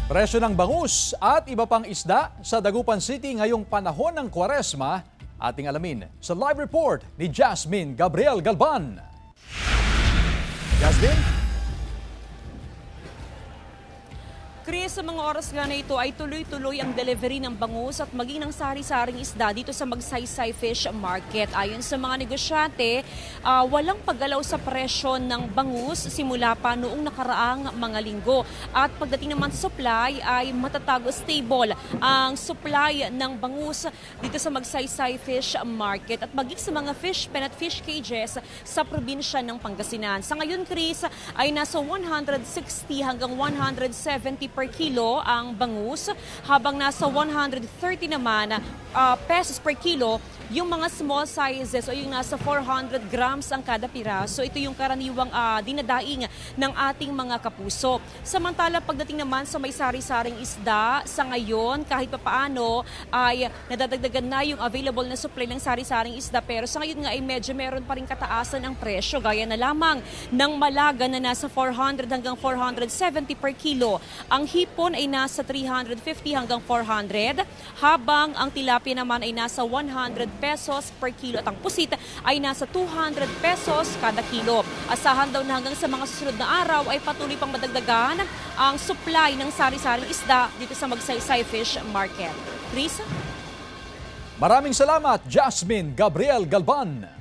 Presyo ng bangus at iba pang isda sa Dagupan City ngayong panahon ng Kwaresma, ating alamin sa live report ni Jasmine Gabriel Galban. Jasmine? Chris, sa mga oras nga na ito ay tuloy-tuloy ang delivery ng bangus at maging ng sari-saring isda dito sa Magsaysay Fish Market. Ayon sa mga negosyante, walang paggalaw sa presyo ng bangus simula pa noong nakaraang mga linggo. At pagdating naman sa supply ay matatago, stable ang supply ng bangus dito sa Magsaysay Fish Market at maging sa mga fish pen at fish cages sa probinsya ng Pangasinan. Sa ngayon, Chris, ay nasa 160 hanggang 170 per kilo ang bangus, habang nasa 130 naman pesos per kilo yung mga small sizes o yung nasa 400 grams ang kada piraso. Ito yung karaniwang dinadaing ng ating mga kapuso. Samantala, pagdating naman sa may sari-saring isda, sa ngayon kahit papaano ay nadadagdagan na yung available na supply ng sari-saring isda, pero sa ngayon nga ay medyo meron pa rin kataasan ang presyo, gaya na lamang ng malaga na nasa 400 hanggang 470 per kilo. Ang hipon ay nasa 350 hanggang 400, habang ang tilapia naman ay nasa 100 pesos per kilo at ang pusit ay nasa 200 pesos kada kilo. Asahan daw na hanggang sa mga susunod na araw ay patuloy pang madagdagan ang supply ng sari-saring isda dito sa Magsaysay Fish Market. Chris? Maraming salamat, Jasmine Gabriel Galban.